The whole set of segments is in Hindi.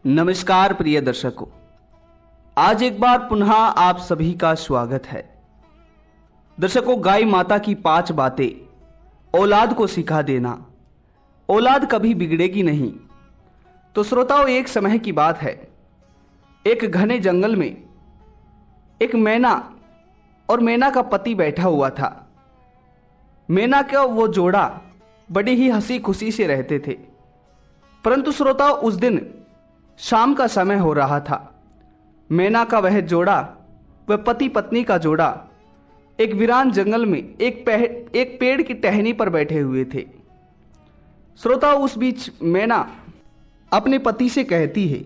नमस्कार प्रिय दर्शकों, आज एक बार पुनः आप सभी का स्वागत है। दर्शकों, गाय माता की 5 बातें औलाद को सिखा देना, औलाद कभी बिगड़ेगी नहीं। तो श्रोताओं, एक समय की बात है, एक घने जंगल में एक मैना और मैना का पति बैठा हुआ था। मैना का वो जोड़ा बड़ी ही हंसी खुशी से रहते थे, परंतु श्रोताओं, उस दिन शाम का समय हो रहा था। मैना का वह जोड़ा, वह पति पत्नी का जोड़ा एक वीरान जंगल में एक पेड़ की टहनी पर बैठे हुए थे। श्रोताओं, उस बीच मैना अपने पति से कहती है,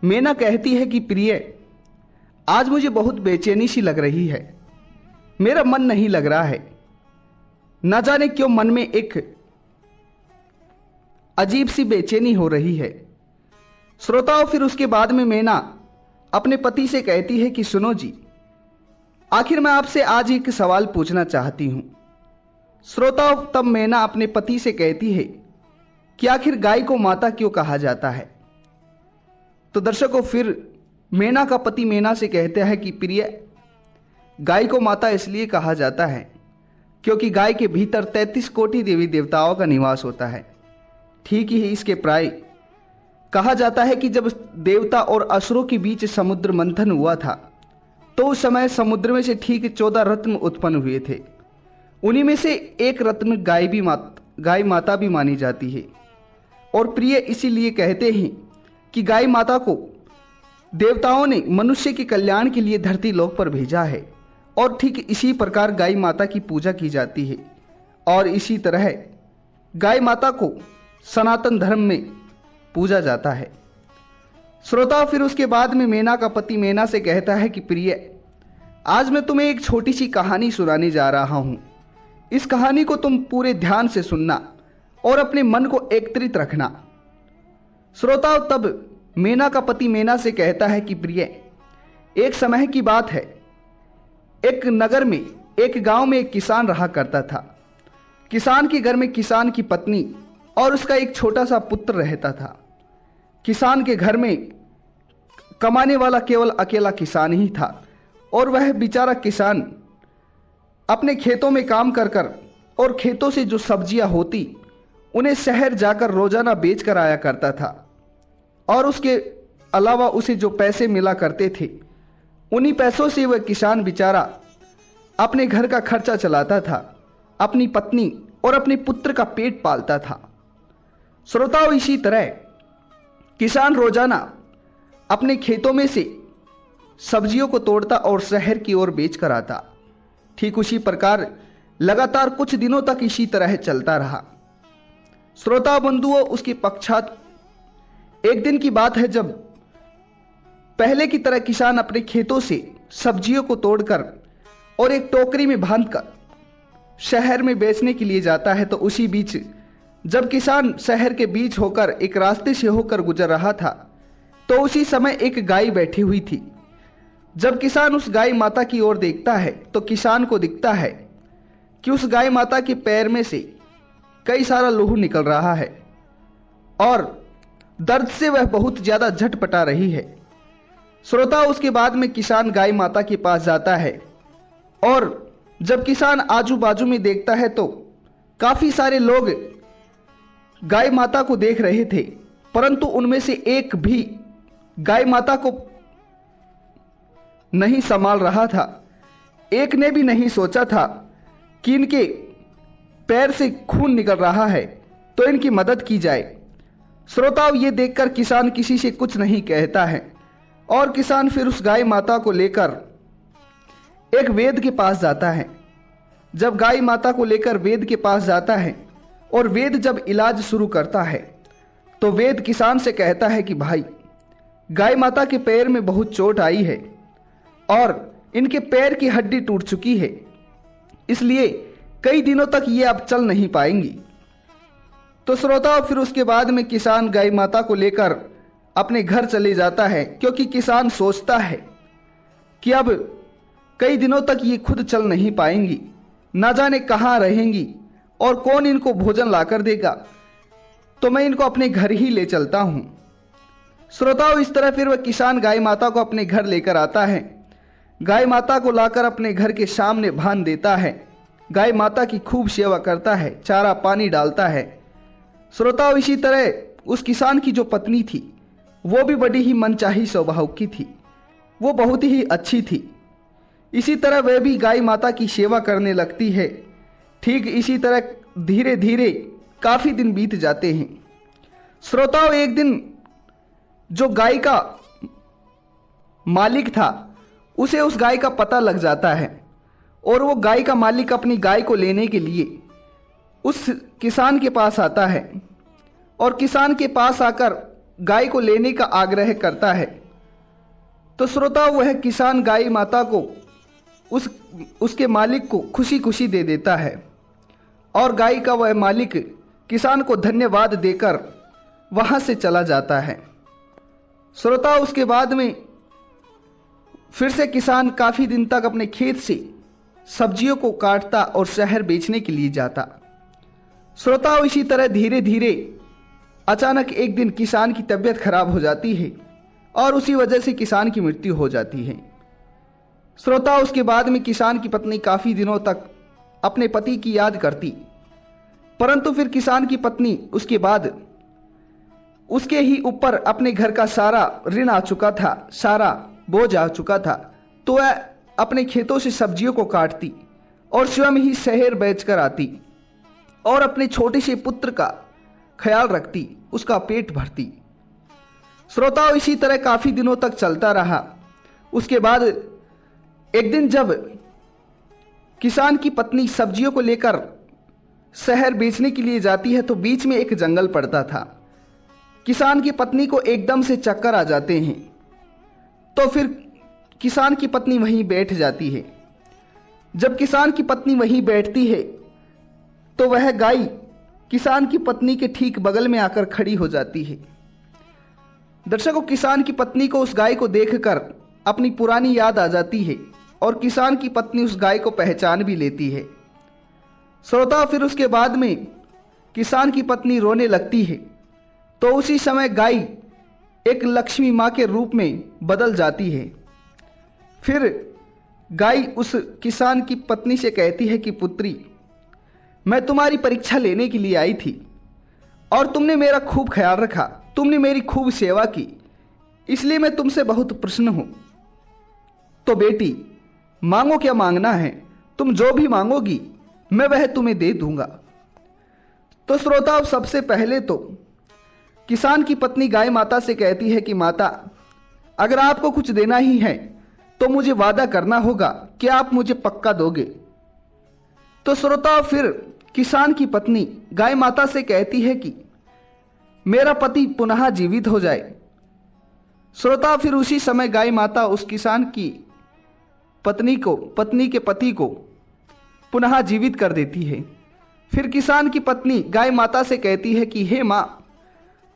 मैना कहती है कि प्रिय, आज मुझे बहुत बेचैनी सी लग रही है, मेरा मन नहीं लग रहा है। न जाने क्यों मन में एक अजीब सी बेचैनी हो रही है। श्रोताओं, फिर उसके बाद में मैना अपने पति से कहती है कि सुनो जी, आखिर मैं आपसे आज एक सवाल पूछना चाहती हूं। श्रोताओं, तब मैना अपने पति से कहती है कि आखिर गाय को माता क्यों कहा जाता है। तो दर्शकों, फिर मैना का पति मैना से कहता है कि प्रिय, गाय को माता इसलिए कहा जाता है क्योंकि गाय के भीतर 33 कोटि देवी देवताओं का निवास होता है। ठीक ही इसके प्राय कहा जाता है कि जब देवता और असुरों के बीच समुद्र मंथन हुआ था, तो उस समय समुद्र में से ठीक 14 रत्न उत्पन्न हुए थे। उन्हीं में से एक रत्न गाय माता भी मानी जाती है। और प्रिय, इसीलिए कहते हैं कि गाय माता को देवताओं ने मनुष्य के कल्याण के लिए धरती लोक पर भेजा है, और ठीक इसी प्रकार गाय माता की पूजा की जाती है। और इसी तरह गाय माता को सनातन धर्म में पूजा जाता है। श्रोता, फिर उसके बाद में मैना का पति मैना से कहता है कि प्रिय, आज मैं तुम्हें एक छोटी सी कहानी सुनाने जा रहा हूं। इस कहानी को तुम पूरे ध्यान से सुनना और अपने मन को एकत्रित रखना। श्रोताओं, तब मैना का पति मैना से कहता है कि प्रिय, एक समय की बात है, एक नगर में एक गांव में एक किसान रहा करता था। किसान के घर में किसान की पत्नी और उसका एक छोटा सा पुत्र रहता था। किसान के घर में कमाने वाला केवल अकेला किसान ही था, और वह बेचारा किसान अपने खेतों में काम कर और खेतों से जो सब्जियां होती उन्हें शहर जाकर रोजाना बेच कर आया करता था। और उसके अलावा उसे जो पैसे मिला करते थे, उन्हीं पैसों से वह किसान बेचारा अपने घर का खर्चा चलाता था, अपनी पत्नी और अपने पुत्र का पेट पालता था। श्रोताओं, इसी तरह किसान रोजाना अपने खेतों में से सब्जियों को तोड़ता और शहर की ओर बेच कर आता। ठीक उसी प्रकार लगातार कुछ दिनों तक इसी तरह चलता रहा। श्रोता बंधुओं, उसके पश्चात एक दिन की बात है, जब पहले की तरह किसान अपने खेतों से सब्जियों को तोड़कर और एक टोकरी में बांधकर शहर में बेचने के लिए जाता है। तो उसी बीच जब किसान शहर के बीच होकर एक रास्ते से होकर गुजर रहा था, तो उसी समय एक गाय बैठी हुई थी। जब किसान उस गाय माता की ओर देखता है, तो किसान को दिखता है कि उस गाय माता के पैर में से कई सारा लहू निकल रहा है और दर्द से वह बहुत ज्यादा झटपटा रही है। श्रोता, उसके बाद में किसान गाय माता के पास जाता है, और जब किसान आजू बाजू में देखता है तो काफी सारे लोग गाय माता को देख रहे थे, परंतु उनमें से एक भी गाय माता को नहीं संभाल रहा था। एक ने भी नहीं सोचा था कि इनके पैर से खून निकल रहा है तो इनकी मदद की जाए। श्रोताओं, ये देखकर किसान किसी से कुछ नहीं कहता है, और किसान फिर उस गाय माता को लेकर एक वेद के पास जाता है। जब गाय माता को लेकर वेद के पास जाता है और वेद जब इलाज शुरू करता है, तो वेद किसान से कहता है कि भाई, गाय माता के पैर में बहुत चोट आई है और इनके पैर की हड्डी टूट चुकी है, इसलिए कई दिनों तक ये अब चल नहीं पाएंगी। तो श्रोताओं, फिर उसके बाद में किसान गाय माता को लेकर अपने घर चले जाता है, क्योंकि किसान सोचता है कि अब कई दिनों तक ये खुद चल नहीं पाएंगी, ना जाने कहाँ रहेंगी और कौन इनको भोजन लाकर देगा, तो मैं इनको अपने घर ही ले चलता हूं। श्रोताओं, इस तरह फिर वह किसान गाय माता को अपने घर लेकर आता है। गाय माता को लाकर अपने घर के सामने बांध देता है। गाय माता की खूब सेवा करता है, चारा पानी डालता है। श्रोताओं, इसी तरह उस किसान की जो पत्नी थी वो भी बड़ी ही मनचाही स्वभाव की थी, वो बहुत ही अच्छी थी। इसी तरह वह भी गाय माता की सेवा करने लगती है। ठीक इसी तरह धीरे धीरे काफ़ी दिन बीत जाते हैं। श्रोताओं, एक दिन जो गाय का मालिक था उसे उस गाय का पता लग जाता है और वो गाय का मालिक अपनी गाय को लेने के लिए उस किसान के पास आता है और किसान के पास आकर गाय को लेने का आग्रह करता है। तो श्रोताओं, वह किसान गाय माता को उसके मालिक को खुशी खुशी दे देता है और गाय का वह मालिक किसान को धन्यवाद देकर वहां से चला जाता है। श्रोताओं, उसके बाद में फिर से किसान काफ़ी दिन तक अपने खेत से सब्जियों को काटता और शहर बेचने के लिए जाता। श्रोताओं, इसी तरह धीरे धीरे अचानक एक दिन किसान की तबीयत खराब हो जाती है और उसी वजह से किसान की मृत्यु हो जाती है। श्रोताओं, उसके बाद में किसान की पत्नी काफ़ी दिनों तक अपने पति की याद करती, परंतु फिर किसान की पत्नी उसके बाद उसके ही ऊपर अपने घर का सारा ऋण आ चुका था, सारा बोझ आ चुका था, तो वह अपने खेतों से सब्जियों को काटती और स्वयं ही शहर बेचकर आती और अपने छोटे से पुत्र का ख्याल रखती, उसका पेट भरती। श्रोताओं, इसी तरह काफ़ी दिनों तक चलता रहा। उसके बाद एक दिन जब किसान की पत्नी सब्जियों को लेकर शहर बेचने के लिए जाती है तो बीच में एक जंगल पड़ता था। किसान की पत्नी को एकदम से चक्कर आ जाते हैं, तो फिर किसान की पत्नी वहीं बैठ जाती है। जब किसान की पत्नी वहीं बैठती है तो वह गाय किसान की पत्नी के ठीक बगल में आकर खड़ी हो जाती है। दर्शकों, किसान की पत्नी को उस गाय को देखकर अपनी पुरानी याद आ जाती है और किसान की पत्नी उस गाय को पहचान भी लेती है। श्रोता, फिर उसके बाद में किसान की पत्नी रोने लगती है तो उसी समय गाय एक लक्ष्मी माँ के रूप में बदल जाती है। फिर गाय उस किसान की पत्नी से कहती है कि पुत्री, मैं तुम्हारी परीक्षा लेने के लिए आई थी और तुमने मेरा खूब ख्याल रखा, तुमने मेरी खूब सेवा की, इसलिए मैं तुमसे बहुत प्रसन्न हूँ। तो बेटी, मांगो क्या मांगना है, तुम जो भी मांगोगी मैं वह तुम्हें दे दूंगा। तो श्रोताओं, सबसे पहले तो किसान की पत्नी गाय माता से कहती है कि माता, अगर आपको कुछ देना ही है तो मुझे वादा करना होगा कि आप मुझे पक्का दोगे। तो श्रोताओं, फिर किसान की पत्नी गाय माता से कहती है कि मेरा पति पुनः जीवित हो जाए। श्रोता, फिर उसी समय गाय माता उस किसान की पत्नी के पति को पुनः जीवित कर देती है। फिर किसान की पत्नी गाय माता से कहती है कि हे माँ,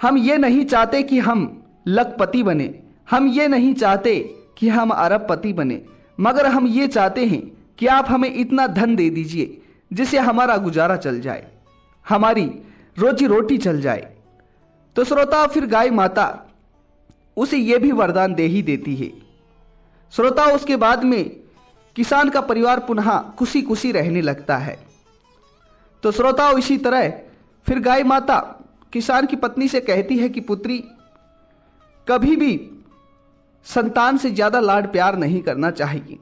हम ये नहीं चाहते कि हम लखपति बने, हम ये नहीं चाहते कि हम अरबपति बने, मगर हम ये चाहते हैं कि आप हमें इतना धन दे दीजिए जिससे हमारा गुजारा चल जाए, हमारी रोजी रोटी चल जाए। तो श्रोता, फिर गाय माता उसे यह भी वरदान दे ही देती है। श्रोता, उसके बाद में किसान का परिवार पुनः खुशी खुशी रहने लगता है। तो श्रोताओं, इसी तरह फिर गाय माता किसान की पत्नी से कहती है कि पुत्री, कभी भी संतान से ज्यादा लाड प्यार नहीं करना चाहिए,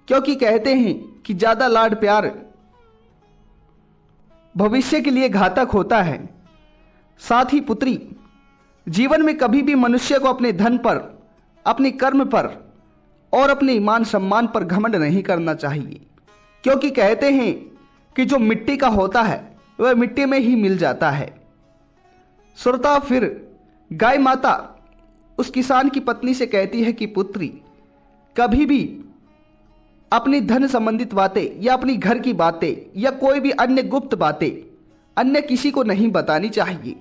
क्योंकि कहते हैं कि ज्यादा लाड प्यार भविष्य के लिए घातक होता है। साथ ही पुत्री, जीवन में कभी भी मनुष्य को अपने धन पर, अपने कर्म पर और अपने ईमान सम्मान पर घमंड नहीं करना चाहिए, क्योंकि कहते हैं कि जो मिट्टी का होता है वह मिट्टी में ही मिल जाता है। श्रोता, फिर गाय माता उस किसान की पत्नी से कहती है कि पुत्री, कभी भी अपनी धन संबंधित बातें या अपनी घर की बातें या कोई भी अन्य गुप्त बातें अन्य किसी को नहीं बतानी चाहिए।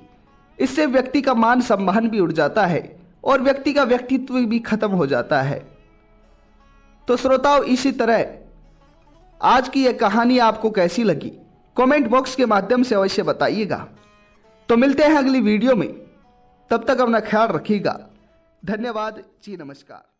इससे व्यक्ति का मान सम्मान भी उड़ जाता है और व्यक्ति का व्यक्तित्व भी खत्म हो जाता है। तो श्रोताओं, इसी तरह आज की यह कहानी आपको कैसी लगी कमेंट बॉक्स के माध्यम से अवश्य बताइएगा। तो मिलते हैं अगली वीडियो में। तब तक अपना ख्याल रखिएगा। धन्यवाद जी, नमस्कार।